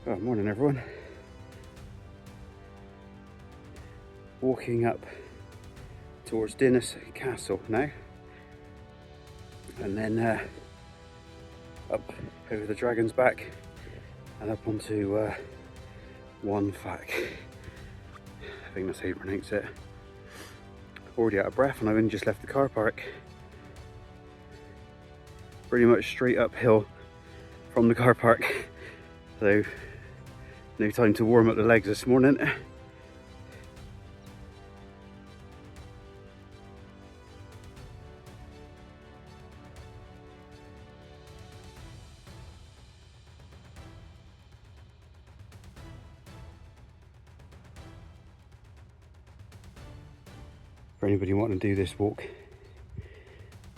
Oh, morning everyone. Walking up towards Dinas Castle now, and then up over the Dragon's Back and up onto Waun Fach. I think that's how you pronounce it. Already out of breath, and I've only just left the car park. Pretty much straight uphill from the car park, so no time to warm up the legs this morning. For anybody wanting to do this walk,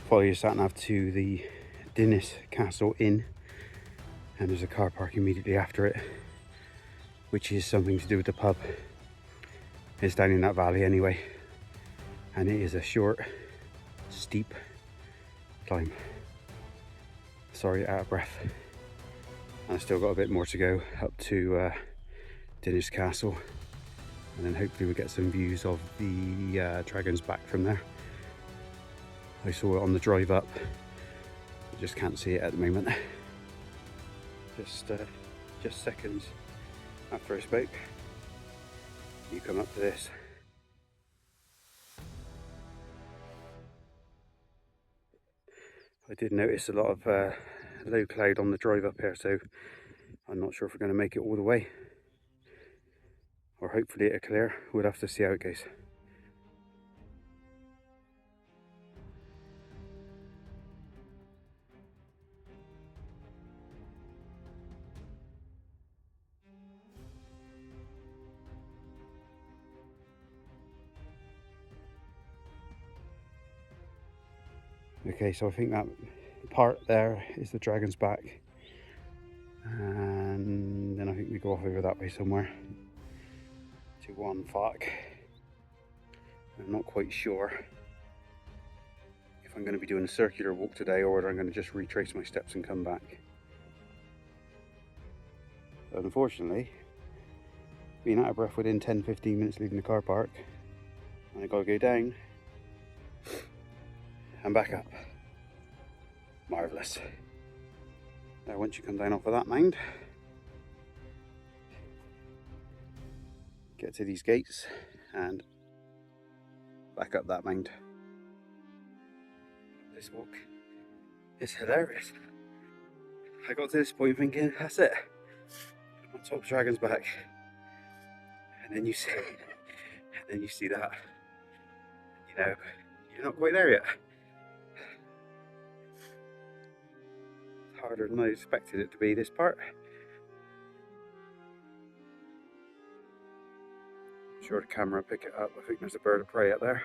follow your sat nav to the Dinas Castle Inn, and there's a car park immediately after it, which is something to do with the pub. It's down in that valley anyway, and it is a short, steep climb. Sorry, out of breath. I've still got a bit more to go up to Dinas Castle, and then hopefully we'll get some views of the Dragon's Back from there. I saw it on the drive up, I just can't see it at the moment. Just seconds after I spoke, you come up to this. I did notice a lot of low cloud on the drive up here, so I'm not sure if we're going to make it all the way, or hopefully it'll clear. We'll have to see how it goes. Okay, so I think that part there is the Dragon's Back, and then I think we go off over that way somewhere to Waun Fach. I'm not quite sure if I'm going to be doing a circular walk today or whether I'm going to just retrace my steps and come back. But unfortunately, being out of breath within 10-15 minutes leaving the car park, and I got to go down and back up. Marvellous. Now once you come down off of that mound, get to these gates and back up that mound. This walk is hilarious. I got to this point thinking, that's it, I'm on top of Dragon's Back, and then you see that, you know, you're not quite there yet. It's harder than I expected it to be, this part. I'm sure the camera will pick it up. I think there's a bird of prey out there.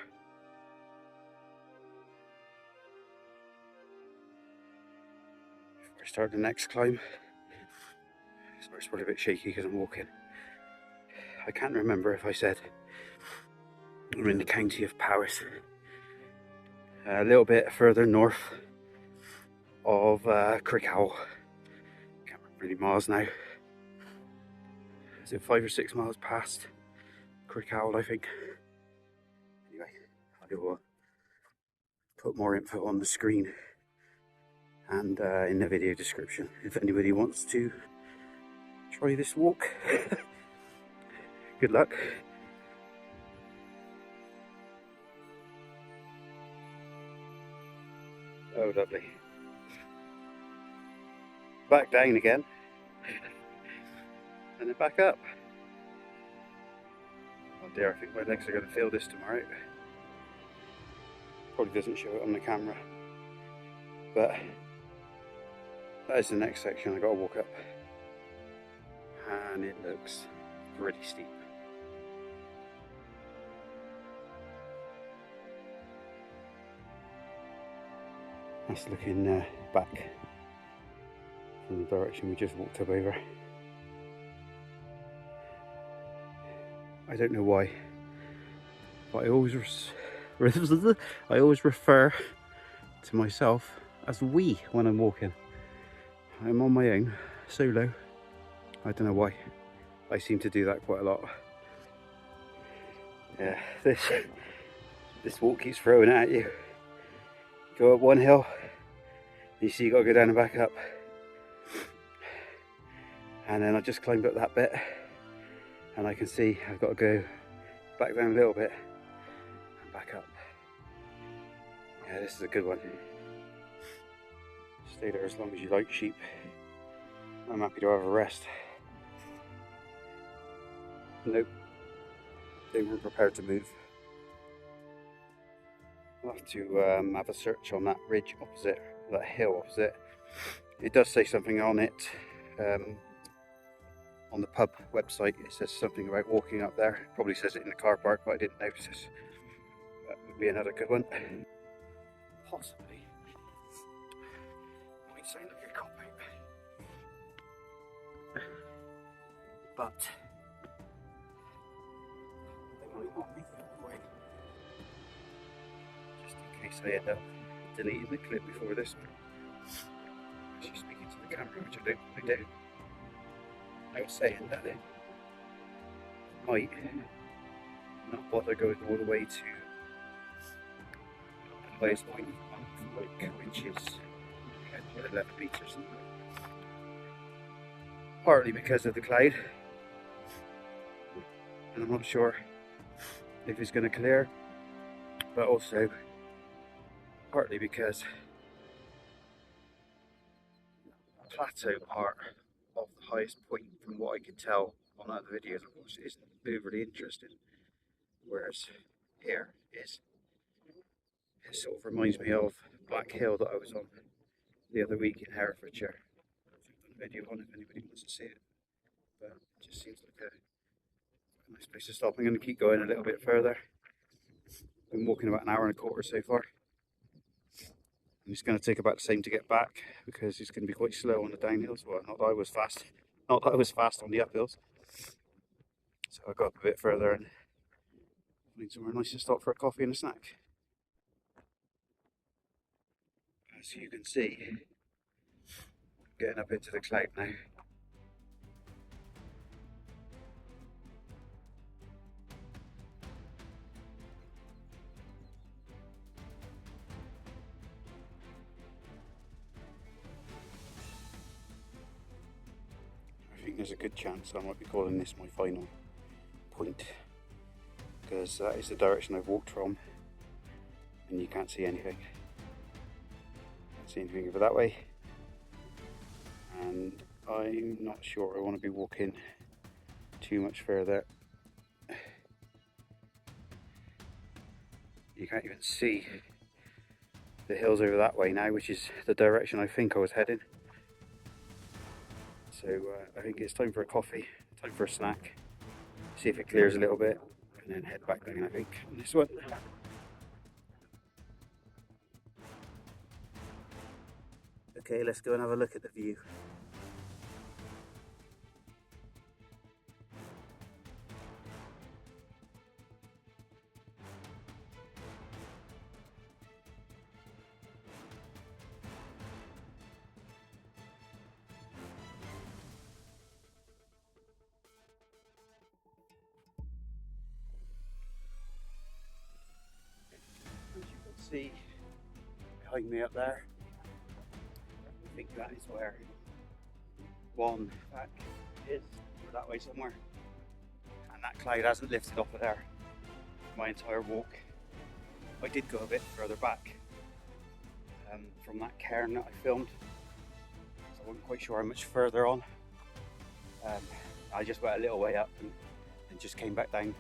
Before I start the next climb, sorry, it's probably a bit shaky because I'm walking. I can't remember if I said I'm in the county of Powys, a little bit further north of Brecon. Can't remember any miles now. Is it 5 or 6 miles past Brecon, I think? Anyway, I will put more info on the screen and in the video description if anybody wants to try this walk. Good luck. Oh, lovely. Back down again, and then back up. Oh dear, I think my legs are going to feel this tomorrow. Probably doesn't show it on the camera, but that is the next section I got to walk up, and it looks pretty steep. That's looking back from the direction we just walked up over. I don't know why, but I always refer to myself as we when I'm walking. I'm on my own, solo, I don't know why. I seem to do that quite a lot. Yeah, this walk keeps throwing it at you. Go up one hill, you see you got to go down and back up. And then I just climbed up that bit, and I can see I've got to go back down a little bit and back up. Yeah, this is a good one. Stay there as long as you like, sheep. I'm happy to have a rest. Nope, they weren't prepared to move. I'll have to have a search on that ridge opposite, that hill opposite. It does say something on it, on the pub website. It says something about walking up there. It probably says it in the car park, but I didn't notice. That would be another good one. Possibly. Might sound like a cop out. But they might not be that way. Just in case I end up deleting the clip before this one. Actually speaking to the camera, which I don't really do. I was saying that they might not bother going all the way to the highest point of Waun Fach, which is 11 meters. Partly because of the cloud, and I'm not sure if it's going to clear, but also partly because the plateau part of the highest point, from what I can tell on other videos I've watched, isn't overly interesting, whereas here is, it sort of reminds me of Black Hill that I was on the other week in Herefordshire. I've done a video on it if anybody wants to see it, but it just seems like a nice place to stop. I'm going to keep going a little bit further. I've been walking about an hour and a quarter so far. And it's going to take about the same to get back, because it's going to be quite slow on the downhills. Well, not that I was fast, not that I was fast on the uphills. So I got up a bit further and find somewhere nice to stop for a coffee and a snack. As you can see, I'm getting up into the cloud now. I think there's a good chance I might be calling this my final point, because that is the direction I've walked from, and you can't see anything. Can't see anything over that way, and I'm not sure I want to be walking too much further. You can't even see the hills over that way now, which is the direction I think I was heading. So I think it's time for a coffee, time for a snack, see if it clears a little bit, and then head back down, I think, on this one. Okay, let's go and have a look at the view. As you can see behind me up there, I think that is where Waun Fach is, or that way somewhere. And that cloud hasn't lifted off of there my entire walk. I did go a bit further back from that cairn that I filmed, so I wasn't quite sure how much further on. I just went a little way up and just came back down.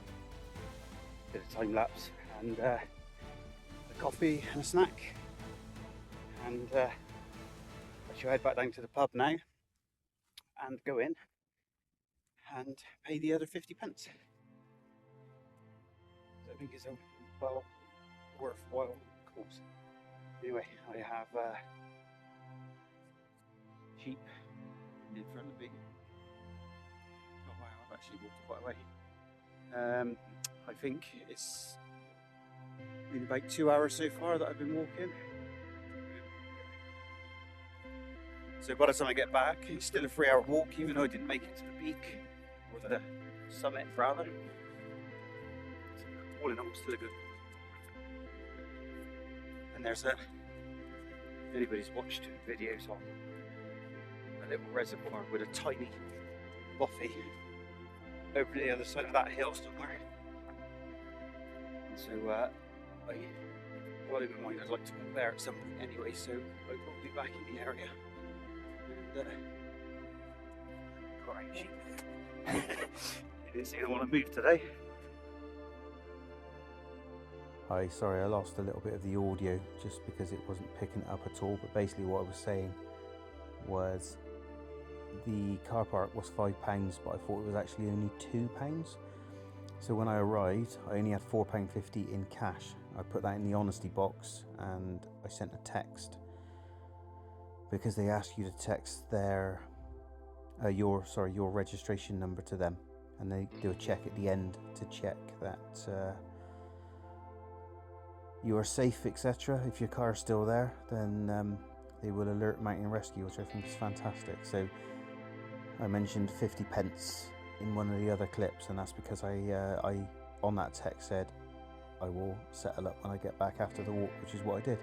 Did a time lapse and a coffee and a snack, and I shall head back down to the pub now and go in and pay the other 50 pence. I think it's a well worthwhile course. Anyway, I have sheep in front of me. Oh wow, I've actually walked quite a way. I think it's been about 2 hours so far that I've been walking. So by the time I get back, it's still a 3-hour walk, even though I didn't make it to the peak, or the summit rather. All in all, still a good. And there's if anybody's watched videos on a little reservoir with a tiny bothy over the other side of that hill somewhere. And so well, in my mind, I'd like to walk there at some point anyway, so I will be back in the area. And crying sheep. You didn't seem to want to move today. Hi, sorry I lost a little bit of the audio just because it wasn't picking it up at all, but basically what I was saying was the car park was £5, but I thought it was actually only £2. So when I arrived, I only had £4.50 in cash. I put that in the honesty box and I sent a text, because they ask you to text their your registration number to them, and they do a check at the end to check that you are safe, etc. If your car is still there, then they will alert Mountain Rescue, which I think is fantastic. So I mentioned 50p in one of the other clips, and that's because I on that text said I will settle up when I get back after the walk, which is what I did.